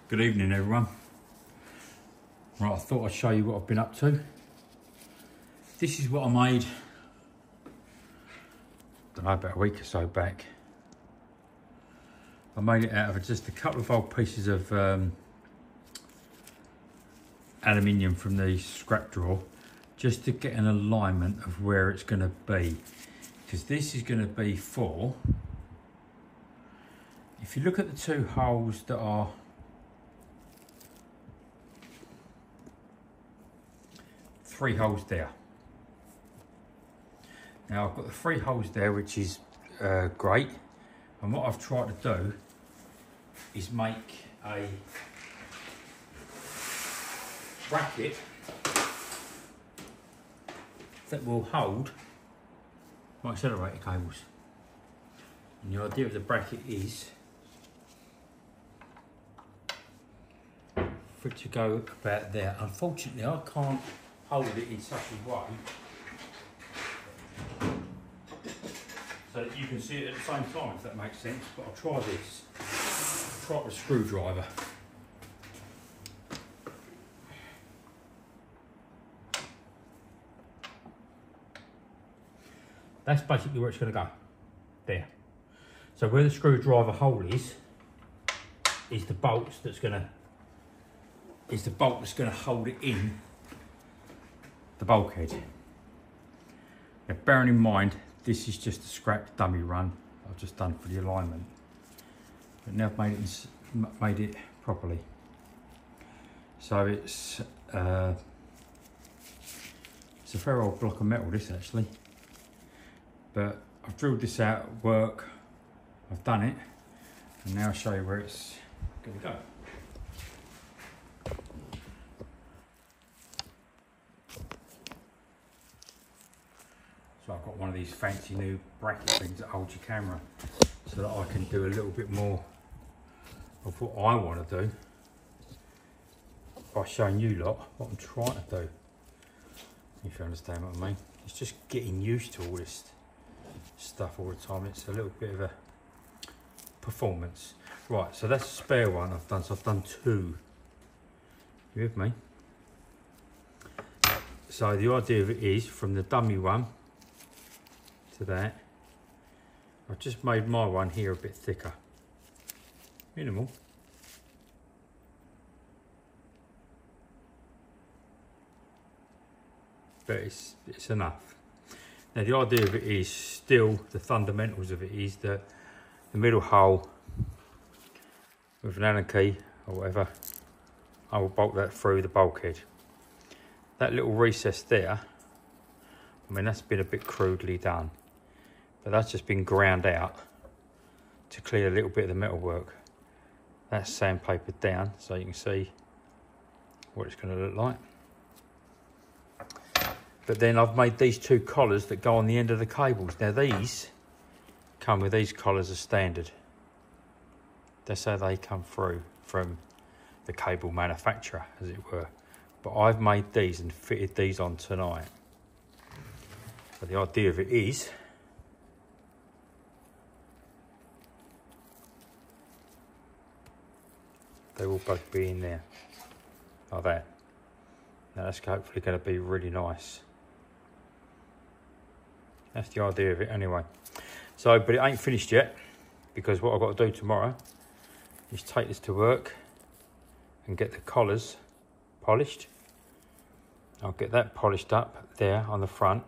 Good evening everyone. Right, I thought I'd show you what I've been up to. This is what I made, I don't know, about a week or so back. I made it out of just a couple of old pieces of aluminium from the scrap drawer, just to get an alignment of where it's going to be. Because this is going to be for, if you look at the two holes that are three holes there. Now I've got the three holes there, which is great. And what I've tried to do is make a bracket that will hold my accelerator cables. And the idea of the bracket is for it to go about there. Unfortunately, I can't hold it in such a way so that you can see it at the same time, if that makes sense. But I'll try this. I'll try with a screwdriver. That's basically where it's going to go. There. So where the screwdriver hole is the bolt that's going to hold it in the bulkhead. Now bearing in mind, this is just a scrap dummy run I've just done for the alignment. But now I've made it properly. So it's a fair old block of metal, this actually. But I've drilled this out at work, I've done it, and now I'll show you where it's going to go. So I've got one of these fancy new bracket things that holds your camera, so that I can do a little bit more of what I want to do by showing you lot what I'm trying to do, if you understand what I mean. It's just getting used to all this stuff all the time. It's a little bit of a performance. Right, so that's a spare one I've done. So I've done two. You with me? So the idea of it is, from the dummy one to that, I've just made my one here a bit thicker. Minimal. But it's enough. Now the idea of it is still, the fundamentals of it is that the middle hole with an Allen key or whatever, I will bolt that through the bulkhead. That little recess there, I mean, that's been a bit crudely done, but that's just been ground out to clear a little bit of the metal work. That's sandpapered down so you can see what it's going to look like. But then I've made these two collars that go on the end of the cables. Now these come with these collars as standard. That's how they come through from the cable manufacturer, as it were. But I've made these and fitted these on tonight. So the idea of it is, they will both be in there, like that. Now that's hopefully going to be really nice. That's the idea of it anyway. So, but it ain't finished yet, because what I've got to do tomorrow is take this to work and get the collars polished. I'll get that polished up there on the front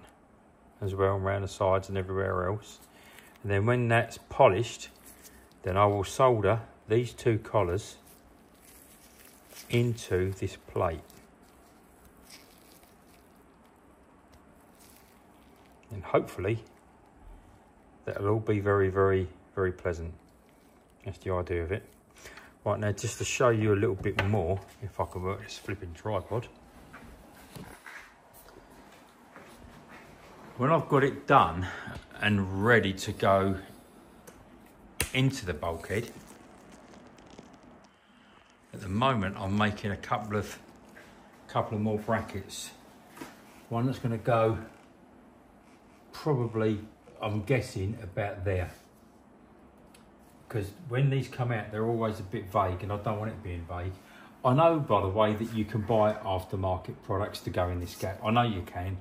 as well, and around the sides and everywhere else. And then when that's polished, then I will solder these two collars into this plate. And hopefully that'll all be very, very, very pleasant. That's the idea of it. Right, now just to show you a little bit more, if I can work this flipping tripod. When I've got it done and ready to go into the bulkhead, at the moment I'm making a couple of more brackets. One that's going to go probably, I'm guessing, about there. because when these come out, they're always a bit vague, and I don't want it being vague. I know, by the way, that you can buy aftermarket products to go in this gap. I know you can,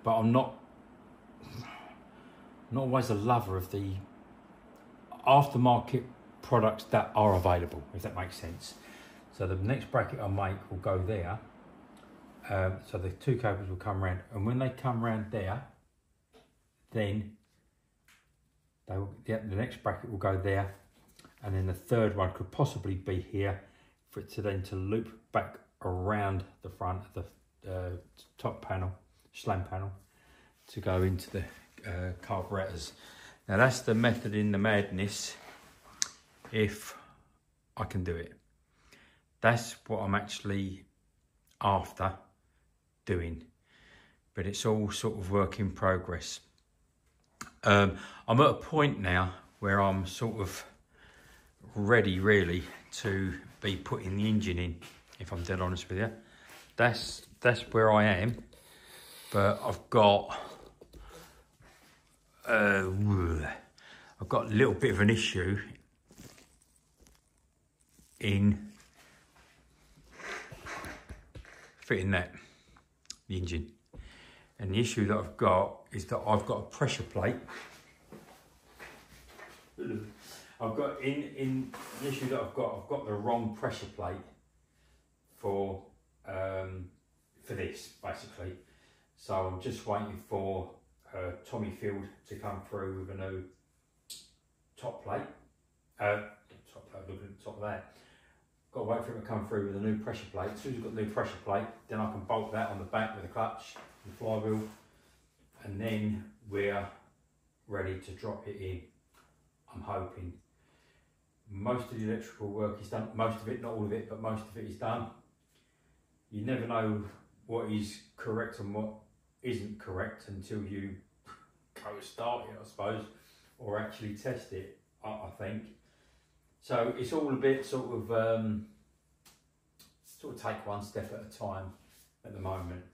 but I'm not always a lover of the aftermarket products that are available, if that makes sense. So the next bracket I make will go there. So the two cables will come round, and when they come round there, then the next bracket will go there, and then the third one could possibly be here for it to then to loop back around the front of the top panel, slam panel, to go into the carburetors. Now that's the method in the madness, if I can do it. That's what I'm actually after doing, but it's all sort of work in progress. I'm at a point now where I'm sort of ready really to be putting the engine in, if I'm dead honest with you. That's where I am, but I've got a little bit of an issue in fitting the engine. And the issue that I've got is that I've got a pressure plate. I've got the issue that I've got the wrong pressure plate for this basically. So I'm just waiting for Tommy Field to come through with a new top plate. Looking at the top of that. Got to wait for him to come through with a new pressure plate. As soon as I've got the new pressure plate, then I can bolt that on the back with the clutch, the flywheel, and then we're ready to drop it in. I'm hoping. Most of the electrical work is done, most of it, not all of it, but most of it is done. You never know what is correct and what isn't correct until you go start it, I suppose, or actually test it, I think. So it's all a bit sort of take one step at a time at the moment.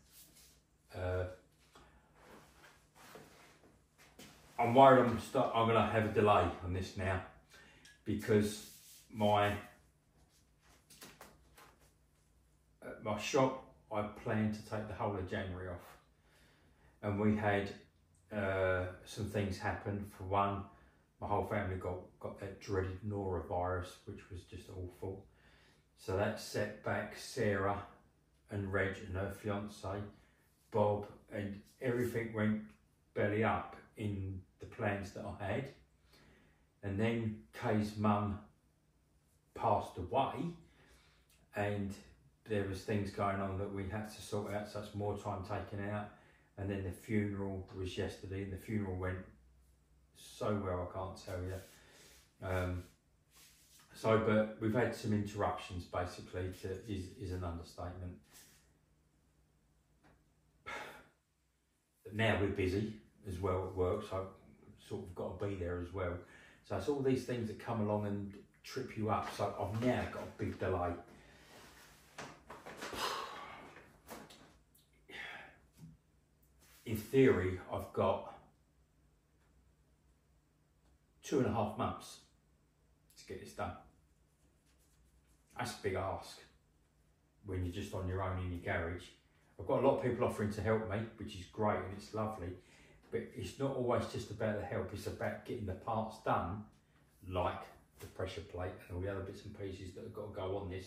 I'm worried I'm going to have a delay on this now, because my shop, I planned to take the whole of January off, and we had some things happen. For one, my whole family got that dreaded norovirus, which was just awful. So that set back Sarah and Reg and her fiance, Bob, and everything went belly up in the plans that I had. And then Kay's mum passed away, and there was things going on that we had to sort out, so that's more time taken out. And then the funeral was yesterday, and the funeral went so well, I can't tell you. But we've had some interruptions, basically, is an understatement. But now we're busy as well at work, so I've sort of got to be there as well. So it's all these things that come along and trip you up. So I've now got a big delay. In theory, I've got 2.5 months to get this done. That's a big ask when you're just on your own in your garage. I've got a lot of people offering to help me, which is great and it's lovely, but it's not always just about the help, it's about getting the parts done, like the pressure plate and all the other bits and pieces that have got to go on this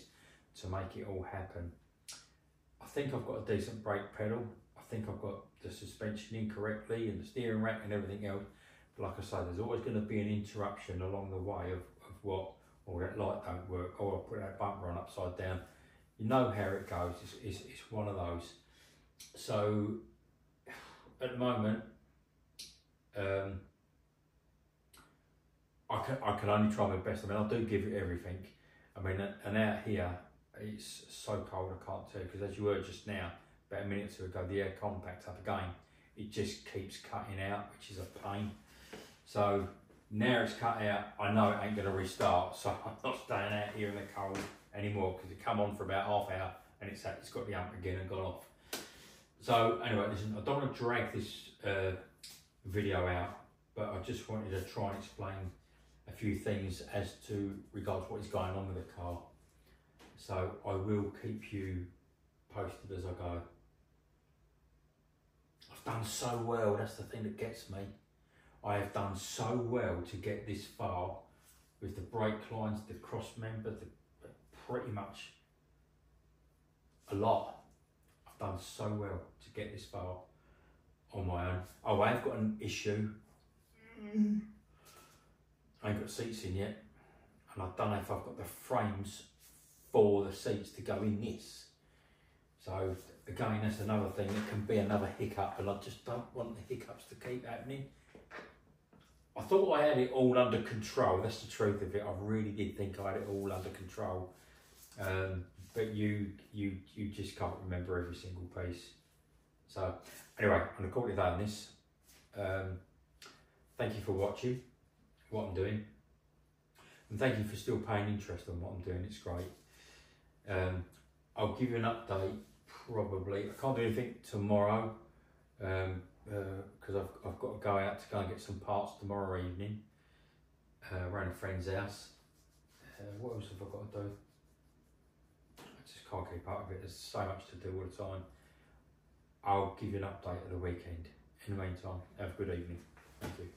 to make it all happen. I think I've got a decent brake pedal. I think I've got the suspension in correctly and the steering rack and everything else. But like I say, there's always going to be an interruption along the way of what, or that light don't work, or I put that bumper on upside down. You know how it goes, it's one of those. So at the moment, I can only try my best. I mean, I do give it everything. I mean, and out here, it's so cold, I can't tell you, because as you heard just now, about a minute or two ago, the air compact's up again. It just keeps cutting out, which is a pain. So now it's cut out, I know it ain't going to restart, so I'm not staying out here in the cold anymore, because it come on for about half hour and it's got the amp again and gone off. So anyway, listen, I don't want to drag this video out, but I just wanted to try and explain a few things as to regards what is going on with the car. So I will keep you posted as I go. I've done so well, that's the thing that gets me. I have done so well to get this far with the brake lines, the cross member, pretty much a lot. I've done so well to get this far on my own. Oh, I have got an issue. I ain't got seats in yet, and I don't know if I've got the frames for the seats to go in this. So again, that's another thing that can be another hiccup, and I just don't want the hiccups to keep happening. I thought I had it all under control. That's the truth of it. I really did think I had it all under control, but you just can't remember every single piece. So anyway, I'm gonna call it that on this. Thank you for watching what I'm doing, and thank you for still paying interest on what I'm doing. It's great. I'll give you an update probably. I can't do anything tomorrow because I've got to go out to go and get some parts tomorrow evening around a friend's house. What else have I got to do? I just can't keep up with it. There's so much to do all the time. I'll give you an update at the weekend. In the meantime, have a good evening. Thank you.